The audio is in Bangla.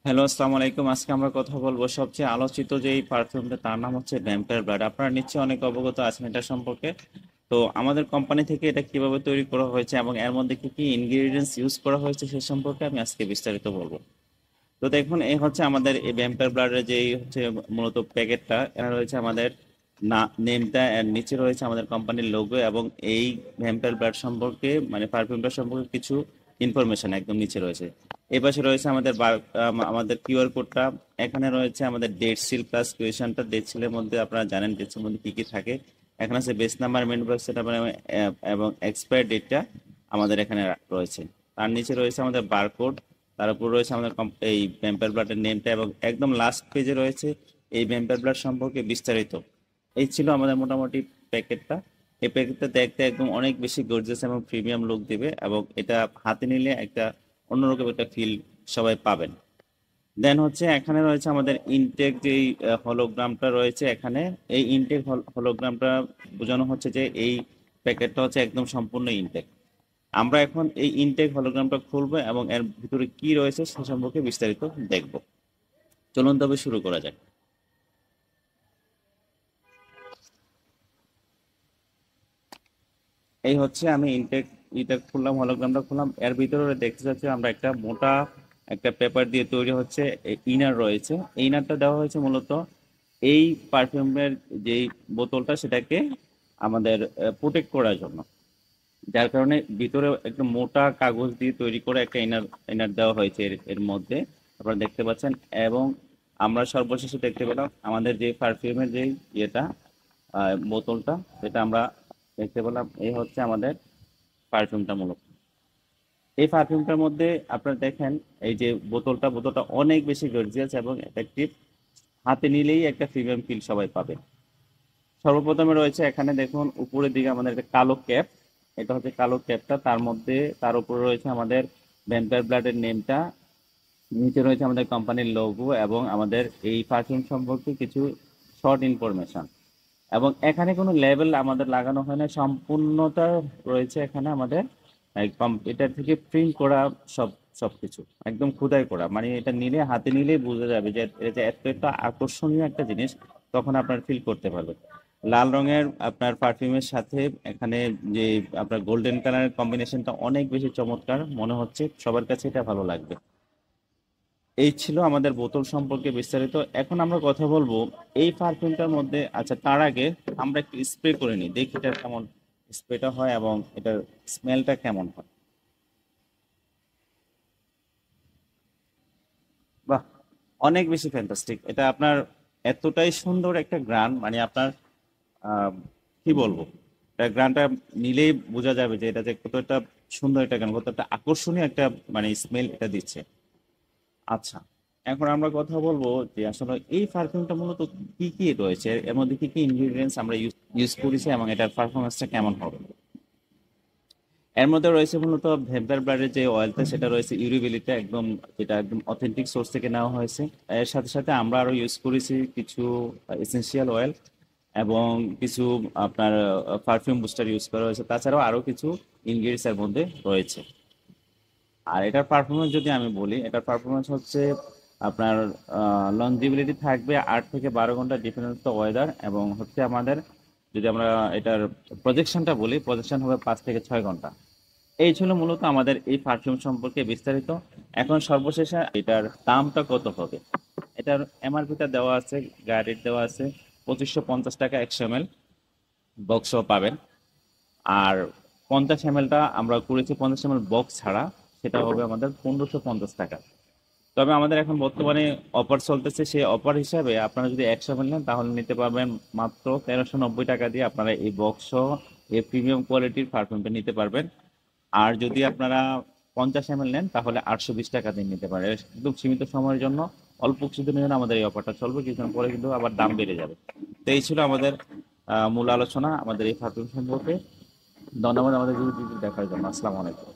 হ্যালো, আসসালামু আলাইকুম। আজকে আমরা কথা বলবো সবচেয়ে আলোচিত যে এই পারফিউমটা, তার নাম হচ্ছে ভ্যাম্পায়ার ব্লাড। আপনারা নিশ্চয়ই অনেক অবগত আছেন এটা সম্পর্কে। তো আমাদের কোম্পানি থেকে এটা কিভাবে তৈরি করা হয়েছে এবং এর মধ্যে কি কি ইনগ্রেডিয়েন্টস ইউজ করা হয়েছে সে সম্পর্কে আমি আজকে বিস্তারিত বলবো। তো দেখুন, এই হচ্ছে আমাদের এই ভ্যাম্পায়ার ব্লাডের যেই হচ্ছে মূলত প্যাকেটটা। এখানে রয়েছে আমাদের না নেমটা, এর নিচে রয়েছে আমাদের কোম্পানির লোগো এবং এই ভ্যাম্পায়ার ব্লাড সম্পর্কে মানে পারফিউমটা সম্পর্কে কিছু ইনফরমেশন একদম নিচে রয়েছে। এই পাশে রয়েছে আমাদের আমাদের কিউআর কোডটা। এখানে রয়েছে আমাদের ডেট সিল প্লাস কুয়েশনটা। ডেট সিলের মধ্যে আপনারা জানেন ডেট সিলের মধ্যে কি কি থাকে। এখানে আছে বেস নাম্বার, ম্যানুফ্যাকচার নাম্বার এবং এক্সপায়ার ডেটটা আমাদের এখানে রয়েছে। তার নিচে রয়েছে আমাদের বারকোড। তার উপর রয়েছে আমাদের এই ভ্যাম্পায়ার ব্লাডের নেমটা এবং একদম লাস্ট পেজে রয়েছে এই ভ্যাম্পায়ার ব্লাড সম্পর্কে বিস্তারিত। এই ছিল আমাদের মোটামুটি প্যাকেটটা। এই প্যাকেটটা দেখতে একদম অনেক বেশি গর্জিয়াস এবং প্রিমিয়াম লুক দিবে এবং এটা হাতে নিলে একটা অন্যরকম একটা ফিল সবাই পাবেন। দেন হচ্ছে এখানে রয়েছে আমাদের ইনটেক যেই হলোগ্রামটা রয়েছে এখানে। এই ইনটেক হলোগ্রামটা বোঝানো হচ্ছে যে এই প্যাকেটটা হচ্ছে একদম সম্পূর্ণ ইনটেক। আমরা এখন এই ইনটেক হলোগ্রামটা খুলবো এবং এর ভিতরে কি রয়েছে সে সম্পর্কে বিস্তারিত দেখব। চলুন তবে শুরু করা যাক। এই হচ্ছে আমি ইনটেক এটা খুললাম, হলোগ্রামটা খুললাম। এর ভিতরে দেখতে যাচ্ছি আমরা একটা মোটা একটা পেপার দিয়ে তৈরি হচ্ছে ইনার রয়েছে। এই ইনারটা দেওয়া হয়েছে মূলত এই পারফিউমের যেই বোতলটা সেটাকে আমাদের প্রোটেক্ট করার জন্য। যার কারণে ভিতরে একটা মোটা কাগজ দিয়ে তৈরি করে একটা ইনার ইনার দেওয়া হয়েছে এর এর মধ্যে। আপনারা দেখতে পাচ্ছেন। এবং আমরা সর্বশেষে দেখতে পেলাম আমাদের যে পারফিউমের যে ইয়েটা বোতলটা, সেটা আমরা দেখতে পেলাম। এই হচ্ছে আমাদের পারফিউমটা মূলত। এই পারফিউমটার মধ্যে আপনারা দেখেন এই যে বোতলটা অনেক বেশি গর্জিয়াস এবং এফেক্টিভ। হাতে নিলেই একটা প্রিমিয়াম ফিল সবাই পাবে। সর্বপ্রথমে রয়েছে এখানে দেখুন উপরের দিকে আমাদের একটা কালো ক্যাপ। এটা হচ্ছে কালো ক্যাপটা, তার মধ্যে তার উপরে রয়েছে আমাদের ভ্যাম্পায়ার ব্লাডের নেমটা। নিচে রয়েছে আমাদের কোম্পানির লোগো এবং আমাদের এই পারফিউম সম্পর্কে কিছু শর্ট ইনফরমেশন। এবং এখানে কোনো লেবেল আমাদের লাগানো হয় না, সম্পূর্ণটা রয়েছে এখানে আমাদের কম্পিউটার থেকে প্রিন্ট করা। সব সবকিছু একদম খোদাই করা, মানে এটা নিলে হাতে নিলেই বোঝা যাবে যে এটা এত একটা আকর্ষণীয় একটা জিনিস। তখন আপনার ফিল করতে পারবেন। লাল রঙের আপনার পারফিউমের সাথে এখানে যে আপনার গোল্ডেন কালারের কম্বিনেশনটা অনেক বেশি চমৎকার মনে হচ্ছে, সবার কাছে এটা ভালো লাগবে। এই ছিল আমাদের বোতল সম্পর্কে বিস্তারিত। এখন আমরা কথা বলবো এই পারফিউমটার মধ্যে। আচ্ছা, তার আগে আমরা একটু স্প্রে করে নিই, দেখি এটা কেমন স্প্রেটা হয় এবং এটার স্মেলটা কেমন হয়। বাহ, অনেক বেশি ফ্যান্টাস্টিক এটা আপনার। এতটাই সুন্দর একটা গ্রান, মানে আপনার আহ, কি বলবো, এটা গ্রানটা নিলেই বোঝা যাবে যে এটা যে কতটা সুন্দর একটা গান, কতটা আকর্ষণীয় একটা মানে স্মেল এটা দিচ্ছে। আচ্ছা, এখন আমরা কথা বলবো যে আসলে এই পারফিউমটা মূলত কি কি রয়েছে, এর মধ্যে কি কি ইনগ্রেডিয়েন্টস আমরা ইউজ ইউজ করেছি এবং এটার পারফরমেন্সটা কেমন হবে। এর মধ্যে রয়েছে মূলত ভেম্পার ব্লাডের যে অয়েলটা, সেটা রয়েছে ইউরিবিলিটা একদম, যেটা একদম অথেন্টিক সোর্স থেকে নেওয়া হয়েছে। এর সাথে সাথে আমরা আরো ইউজ করেছি কিছু এসেনশিয়াল অয়েল এবং কিছু আপনার পারফিউম বুস্টার ইউজ করা হয়েছে। তাছাড়াও আরো কিছু ইনগ্রেডিয়েন্টস এর মধ্যে রয়েছে। আর এটার পারফরমেন্স যদি আমি বলি, এটার পারফরমেন্স হচ্ছে আপনার লঞ্জিবিলিটি থাকবে 8 থেকে 12 ঘন্টা ডিপেন্ড অন দ্য ওয়েদার। এবং হচ্ছে আমাদের যদি আমরা এটার প্রজেকশনটা বলি, প্রজেকশন হবে 5 থেকে 6 ঘন্টা। এই ছিল মূলত আমাদের এই পারফিউম সম্পর্কে বিস্তারিত। এখন সর্বশেষে এটার দামটা কত হবে। এটার এমআরপিটা দেওয়া আছে, গাইডেড দেওয়া আছে 2550 টাকা 100 ml বক্সও পাবেন। আর 50 mlটা আমরা করেছি 50 ml বক্স ছাড়া, সেটা হবে আমাদের 1550 টাকা। তবে আমাদের এখন বর্তমানে অফার চলতেছে, সেই অফার হিসাবে আপনারা যদি 100 ml নেন তাহলে নিতে পারবেন মাত্র 1390 টাকা দিয়ে। আপনারা এই বক্স এই প্রিমিয়াম কোয়ালিটির পারফিউমটা নিতে পারবেন। আর যদি আপনারা 50 ml নেন তাহলে 820 টাকা দিয়ে নিতে পারেন। একদম সীমিত সময়ের জন্য, অল্প কিছুদিনের জন্য আমাদের এই অফারটা চলবে, কিছুদিন পরে কিন্তু আবার দাম বেড়ে যাবে। তো এই ছিল আমাদের মূল আলোচনা আমাদের এই পারফিউম সম্পর্কে। ধন্যবাদ আমাদের ভিডিওটি দেখার জন্য। আসসালামু আলাইকুম।